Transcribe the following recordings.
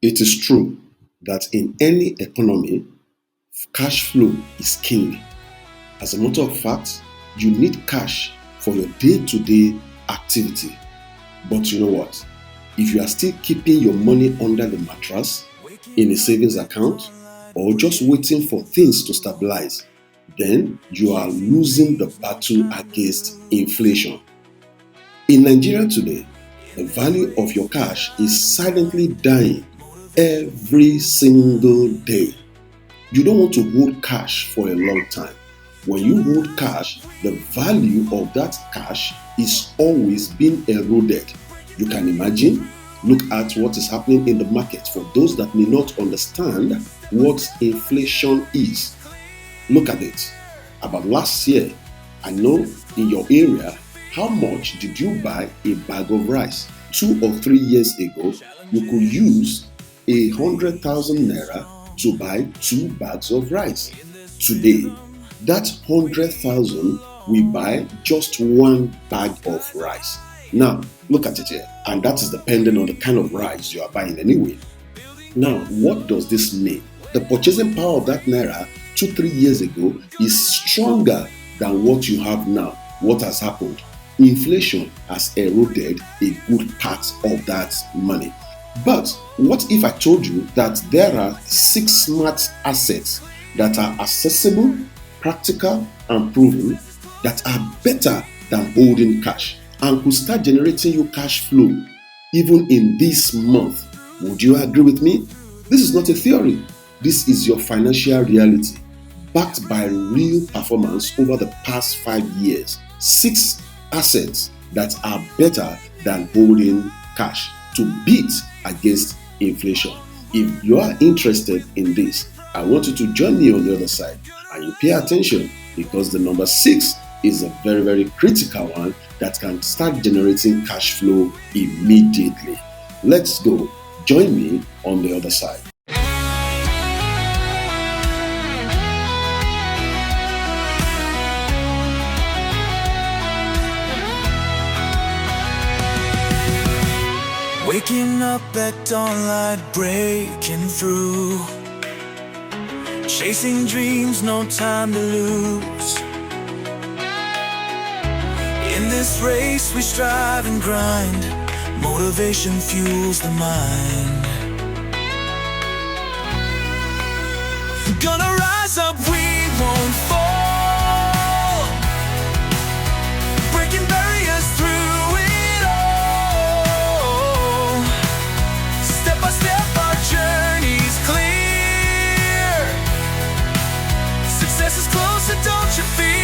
It is true that in any economy, cash flow is king. As a matter of fact, you need cash for your day to day activity. But you know what? If you are still keeping your money under the mattress, in a savings account, or just waiting for things to stabilize, then you are losing the battle against inflation. In Nigeria today, the value of your cash is silently dying every single day. You don't want to hold cash for a long time. When you hold cash, the value of that cash is always being eroded. You can imagine, look at what is happening in the market for those that may not understand what inflation is. Look at it. About last year, I know in your area, how much did you buy a bag of rice? 2 or 3 years ago, you could use 100,000 naira to buy 2 bags of rice. Today, that 100,000 we buy just 1 bag of rice. Now, look at it here, and that is depending on the kind of rice you are buying anyway. Now, what does this mean? The purchasing power of that naira 2, 3 years ago is stronger than what you have now. What has happened? Inflation has eroded a good part of that money. But what if I told you that there are 6 smart assets that are accessible, practical, and proven that are better than holding cash and could start generating you cash flow even in this month? Would you agree with me? This is not a theory. This is your financial reality, backed by real performance over the past 5 years. 6 assets that are better than holding cash to beat against inflation. If you are interested in this, I want you to join me on the other side, and you pay attention, because the number 6 is a very, very critical one that can start generating cash flow immediately. Let's go. Join me on the other side. Waking up at dawnlight, breaking through, chasing dreams, no time to lose. In this race we strive and grind, motivation fuels the mind. Gonna rise up, we won't fall, breaking barriers through it all. Step by step our journey's clear, success is closer, don't you fear.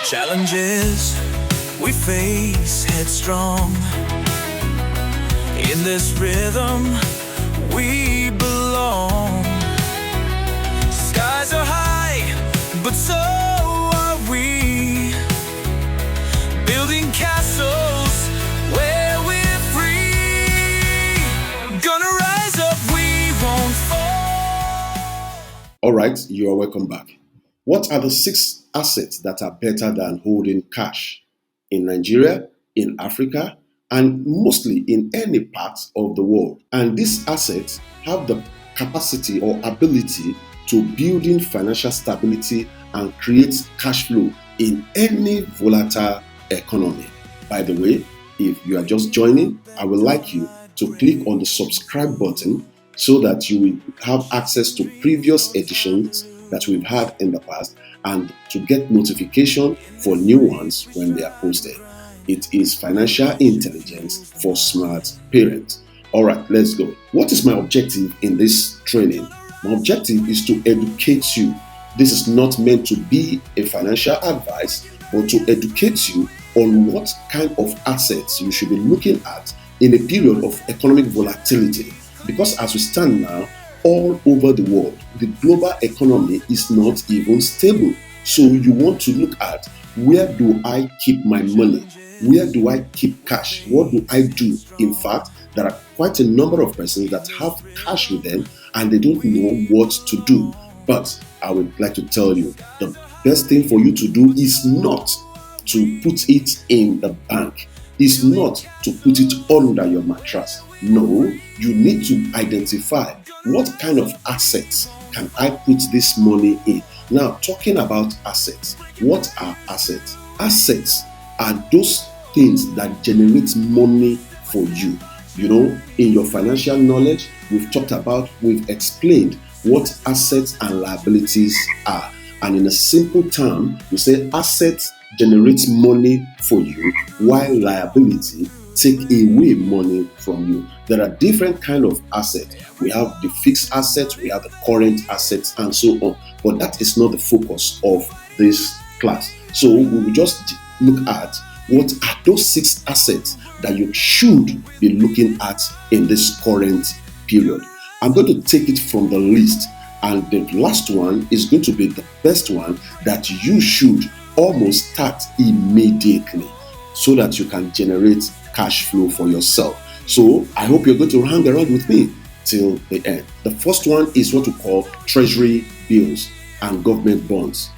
Challenges we face headstrong, in this rhythm we belong. Skies are high, but so are we, building castles where we're free. Gonna rise up, we won't fall. All right, you are welcome back. What are the 6 assets that are better than holding cash in Nigeria, in Africa, and mostly in any part of the world? And these assets have the capacity or ability to build in financial stability and create cash flow in any volatile economy. By the way, if you are just joining, I would like you to click on the subscribe button so that you will have access to previous editions that we've had in the past, and to get notification for new ones when they are posted. It is financial intelligence for smart parents. All right, let's go. What is my objective in this training? My objective is to educate you. This is not meant to be a financial advice, but to educate you on what kind of assets you should be looking at in a period of economic volatility. Because as we stand now, all over the world, the global economy is not even stable. So you want to look at, where do I keep my money? Where do I keep cash? What do I do? In fact, there are quite a number of persons that have cash with them and they don't know what to do. But I would like to tell you, the best thing for you to do is not to put it in the bank. is not to put it under your mattress. No, you need to identify what kind of assets can I put this money in. Now, talking about assets, what are assets? Assets are those things that generate money for you. You know, in your financial knowledge, we've explained what assets and liabilities are. And in a simple term, we say assets generate money for you, while liability take away money from you. There are different kind of assets. We have the fixed assets, we have the current assets, and so on. But that is not the focus of this class. So we will just look at what are those 6 assets that you should be looking at in this current period. I'm going to take it from the list, and the last one is going to be the best one that you should almost start immediately so that you can generate cash flow for yourself. So I hope you're going to hang around with me till the end. The first one is what we call Treasury bills and government bonds.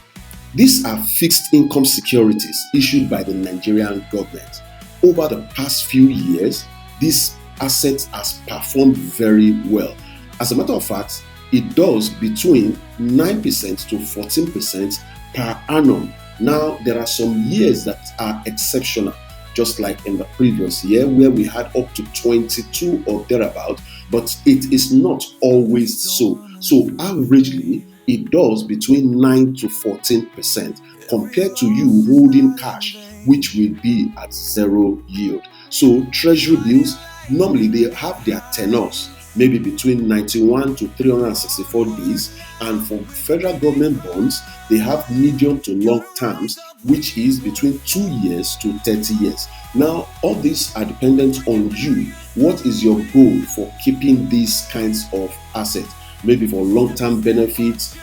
These are fixed income securities issued by the Nigerian government. Over the past few years, these assets has performed very well. As a matter of fact, it does between 9% to 14% per annum. Now, there are some years that are exceptional, just like in the previous year where we had up to 22 or thereabout, but it is not always so. So averagely, it does between 9 to 14% compared to you holding cash, which will be at zero yield. So treasury bills, normally they have their tenors maybe between 91 to 364 days, and for federal government bonds, they have medium to long terms, which is between 2 years to 30 years. Now, all these are dependent on you. What is your goal for keeping these kinds of assets? Maybe for long-term benefits,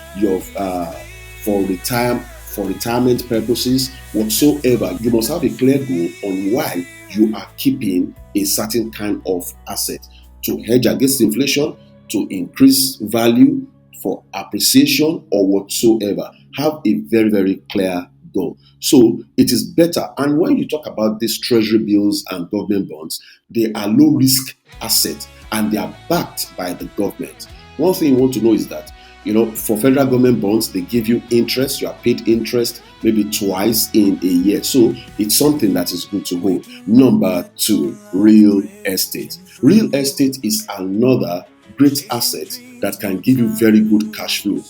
for retirement purposes, whatsoever. You must have a clear goal on why you are keeping a certain kind of asset: to hedge against inflation, to increase value, for appreciation, or whatsoever. Have a very, very clear goal. So it is better. And when you talk about these treasury bills and government bonds, they are low risk assets and they are backed by the government. One thing you want to know is that, for federal government bonds, they give you interest. You are paid interest maybe twice in a year. So it's something that is good to hold. Number 2, real estate. Real estate is another great asset that can give you very good cash flow,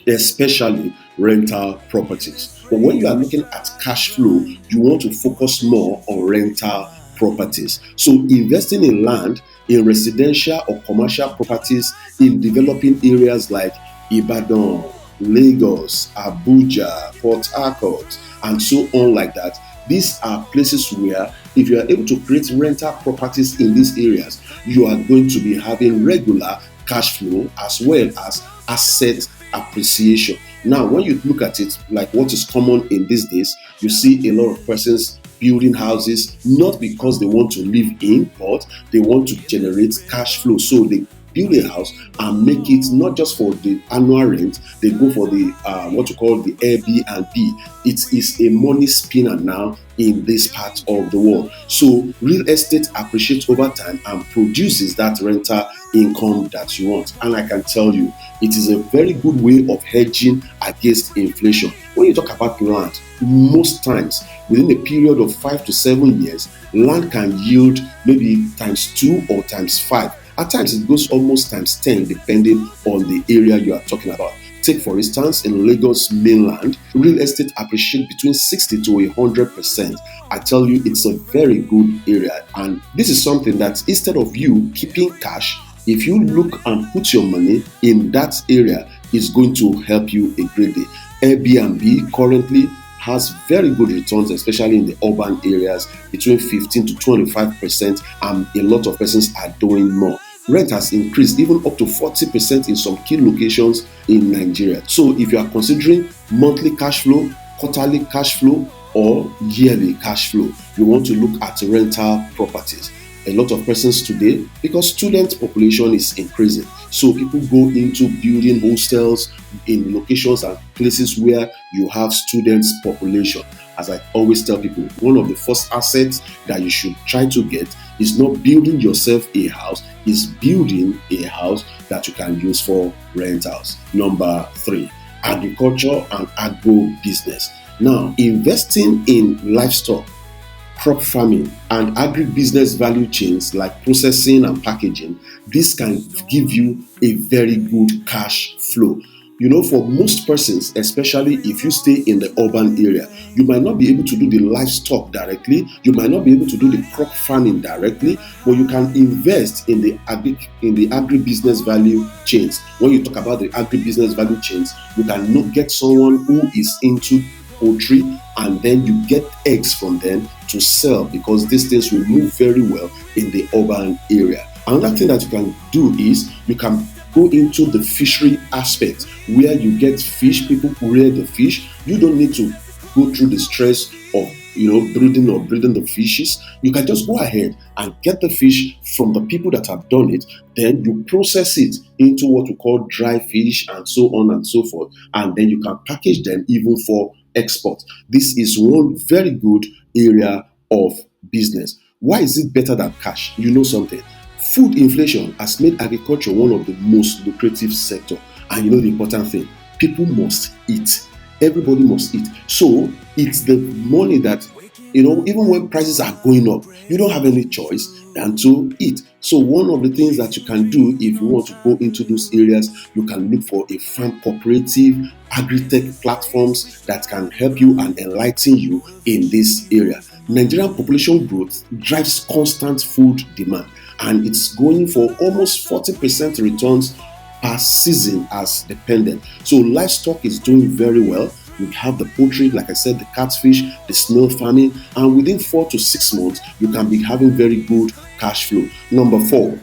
especially rental properties. But when you are looking at cash flow, you want to focus more on rental properties. So investing in land, in residential or commercial properties in developing areas like Ibadan, Lagos, Abuja, Port Harcourt, and so on like that. These are places where if you are able to create rental properties in these areas, you are going to be having regular cash flow as well as asset appreciation. Now, when you look at it, like what is common in these days, you see a lot of persons building houses not because they want to live in, but they want to generate cash flow. So they build a house and make it not just for the annual rent, they go for the what you call the Airbnb. It is a money spinner now in this part of the world. So real estate appreciates over time and produces that rental income that you want. And I can tell you, it is a very good way of hedging against inflation. When you talk about land, most times within a period of 5 to 7 years, land can yield maybe times 2 or times 5. At times it goes almost times 10 depending on the area you are talking about. Take for instance, in Lagos mainland, real estate appreciates between 60 to 100%. I tell you, it's a very good area, and this is something that instead of you keeping cash, if you look and put your money in that area, it's going to help you a great deal. Airbnb currently has very good returns, especially in the urban areas, between 15 to 25%, and a lot of persons are doing more. Rent has increased even up to 40% in some key locations in Nigeria. So if you are considering monthly cash flow, quarterly cash flow, or yearly cash flow, you want to look at rental properties. A lot of persons today, because student population is increasing, so people go into building hostels in locations and places where you have students population. as I always tell people, one of the first assets that you should try to get is not building yourself a house, is building a house that you can use for rentals. Number 3, agriculture and agro-business. Now, investing in livestock, crop farming, and agribusiness value chains like processing and packaging, this can give you a very good cash flow. For most persons, especially if you stay in the urban area, you might not be able to do the livestock directly, you might not be able to do the crop farming directly, but you can invest in the agribusiness value chains. When you talk about the agribusiness value chains, you can get someone who is into poultry, and then you get eggs from them to sell, because these things will move very well in the urban area. Another thing that you can do is you can go into the fishery aspect, where you get fish, people who rear the fish. You don't need to go through the stress of breeding the fishes. You can just go ahead and get the fish from the people that have done it. Then you process it into what we call dry fish, and so on and so forth. And then you can package them even for export. This is one very good area of business. Why is it better than cash? You know something? Food inflation has made agriculture one of the most lucrative sector. And the important thing, people must eat. Everybody must eat. So it's the money that, even when prices are going up, you don't have any choice than to eat. So one of the things that you can do if you want to go into those areas, you can look for a farm cooperative, agri-tech platforms that can help you and enlighten you in this area. Nigerian population growth drives constant food demand, and it's going for almost 40% returns per season as dependent. So livestock is doing very well. We have the poultry, like I said, the catfish, the snail farming, and within 4 to 6 months, you can be having very good cash flow. Number 4,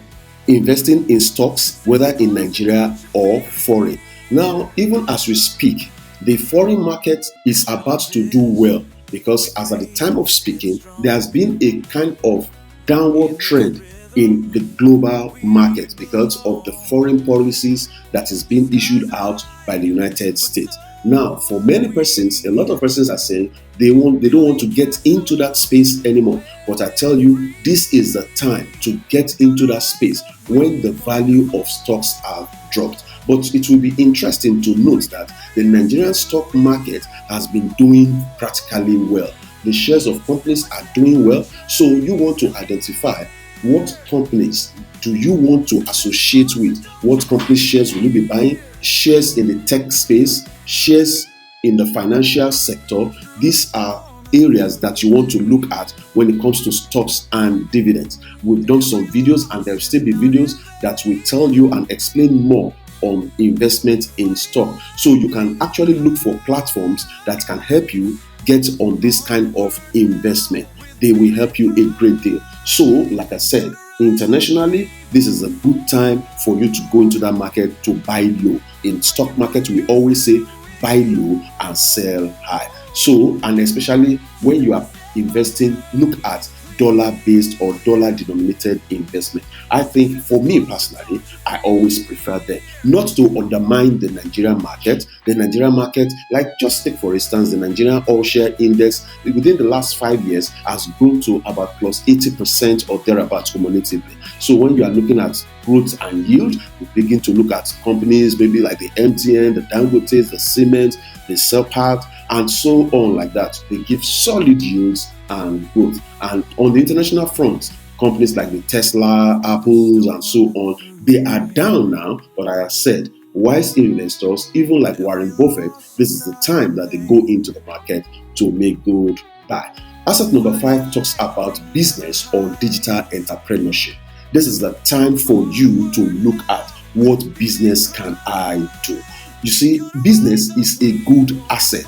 investing in stocks, whether in Nigeria or foreign. Now, even as we speak, the foreign market is about to do well, because as at the time of speaking, there has been a kind of downward trend in the global market because of the foreign policies that is being issued out by the United States. Now, for many persons, a lot of persons are saying they don't want to get into that space anymore. But I tell you, this is the time to get into that space when the value of stocks have dropped. But it will be interesting to note that the Nigerian stock market has been doing practically well. The shares of companies are doing well. So you want to identify what companies do you want to associate with? What company shares will you be buying? Shares in the tech space, shares in the financial sector. These are areas that you want to look at when it comes to stocks and dividends. We've done some videos, and there will still be videos that will tell you and explain more on investment in stock. So you can actually look for platforms that can help you get on this kind of investment. They will help you a great deal. So, like I said, internationally, this is a good time for you to go into that market to buy low. In stock market, we always say buy low and sell high. So, and especially when you are investing, look at dollar-based or dollar-denominated investment. I think for me personally, I always prefer them. Not to undermine the Nigerian market. The Nigerian market, like just take for instance, the Nigerian All Share Index within the last 5 years has grown to about plus 80% or thereabouts cumulatively. So when you are looking at growth and yield, you begin to look at companies maybe like the MTN, the Dangotes, the Cement, the Separt, and so on like that. They give solid yields and growth. And on the international front, companies like the Tesla, Apples, and so on, they are down now. But I have said, wise investors, even like Warren Buffett, this is the time that they go into the market to make good buy. Asset number 5 talks about business or digital entrepreneurship. This is the time for you to look at what business can I do. You see, business is a good asset.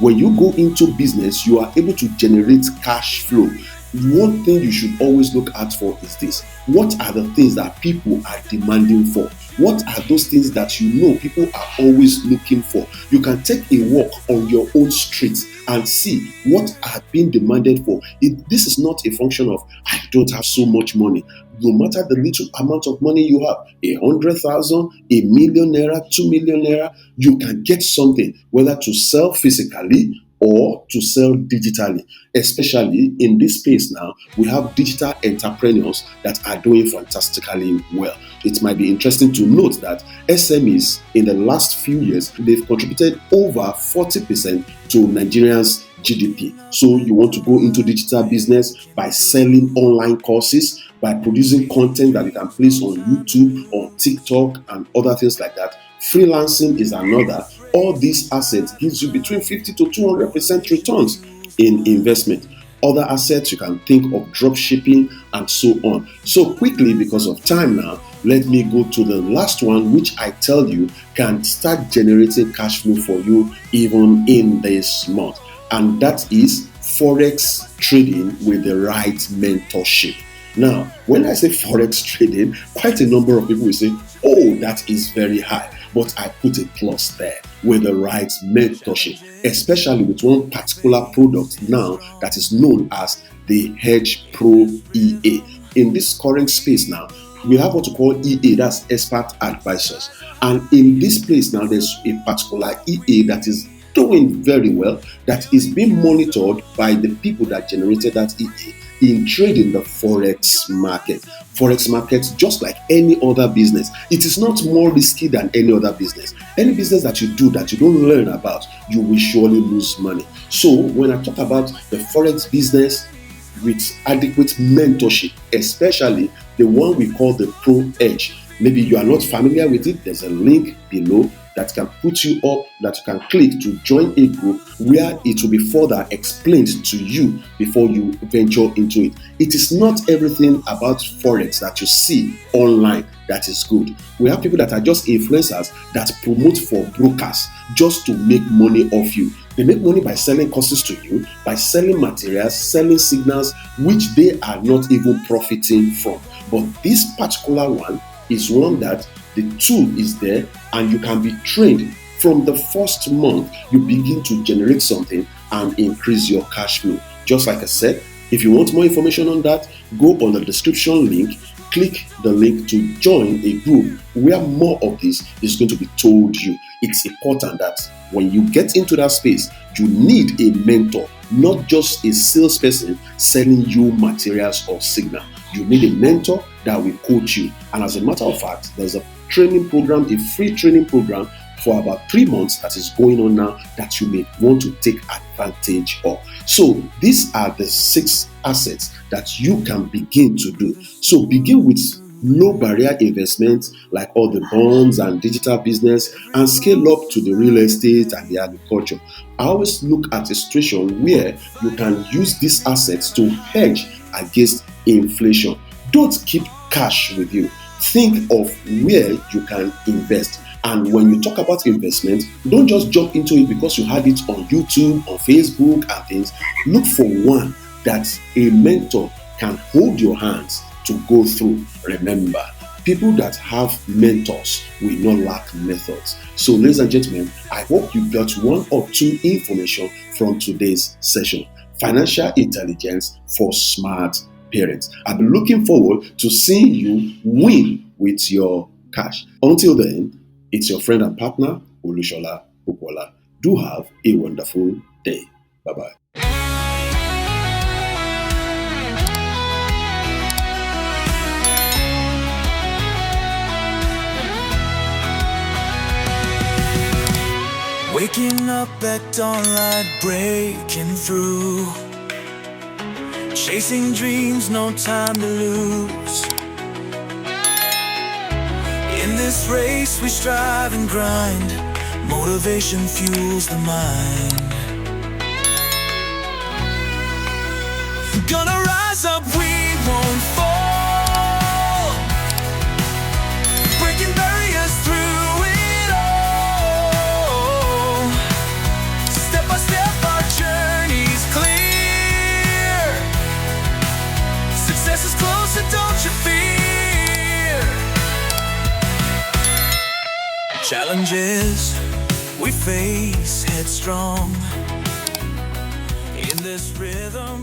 When you go into business, you are able to generate cash flow. One thing you should always look out for is this. What are the things that people are demanding for? What are those things that you know people are always looking for? You can take a walk on your own street and see what are being demanded for. This is not a function of, I don't have so much money. No matter the little amount of money you have, 100,000, ₦1 million, 2 million naira, you can get something, whether to sell physically or to sell digitally. Especially in this space now, we have digital entrepreneurs that are doing fantastically well. It might be interesting to note that SMEs in the last few years, they've contributed over 40% to Nigerians' GDP. So you want to go into digital business by selling online courses, by producing content that you can place on YouTube, on TikTok, and other things like that. Freelancing is another. All these assets gives you between 50 to 200% returns in investment. Other assets you can think of drop shipping and so on. So quickly, because of time now, let me go to the last one, which I tell you can start generating cash flow for you even in this month. And that is Forex trading with the right mentorship. Now, when I say Forex trading, quite a number of people will say, oh, that is very high. But I put a plus there, with the right mentorship, especially with one particular product now that is known as the HedgePro EA. In this current space now, we have what we call EA, that's expert advisors. And in this place now, there's a particular EA that is doing very well, that is being monitored by the people that generated that EA in trading the Forex market. Forex market, just like any other business, it is not more risky than any other business. Any business that you do that you don't learn about, you will surely lose money. So when I talk about the Forex business with adequate mentorship, especially the one we call the Pro Edge, maybe you are not familiar with it, there's a link below that can put you up, that you can click to join a group where it will be further explained to you before you venture into it. It is not everything about Forex that you see online that is good. We have people that are just influencers that promote for brokers just to make money off you. They make money by selling courses to you, by selling materials, selling signals, which they are not even profiting from. But this particular one is one that the tool is there and you can be trained. From the first month, you begin to generate something and increase your cash flow. Just like I said, if you want more information on that, go on the description link, click the link to join a group where more of this is going to be told you. It's important that when you get into that space, you need a mentor, not just a salesperson selling you materials or signal. You need a mentor that will coach you. And as a matter of fact, there's a training program, a free training program for about 3 months that is going on now that you may want to take advantage of. So these are the 6 assets that you can begin to do. So begin with low barrier investments like all the bonds and digital business, and scale up to the real estate and the agriculture. I always look at a situation where you can use these assets to hedge against inflation. Don't keep cash with you. Think of where you can invest. And when you talk about investment, don't just jump into it because you had it on YouTube, on Facebook and things. Look for one that a mentor can hold your hands to go through. Remember, people that have mentors will not lack methods. So ladies and gentlemen, I hope you got 1 or 2 information from today's session. Financial intelligence for smart parents. I'll be looking forward to seeing you win with your cash. Until then, it's your friend and partner, Olushola Popola. Do have a wonderful day. Bye-bye. Waking up at dawn, light breaking through, chasing dreams, no time to lose. In this race we strive and grind, motivation fuels the mind. Gonna rise up, we won't fall, breaking barriers through it all. Step by step our journey's clear, success is closer, don't you fear. Challenges we face headstrong, in this rhythm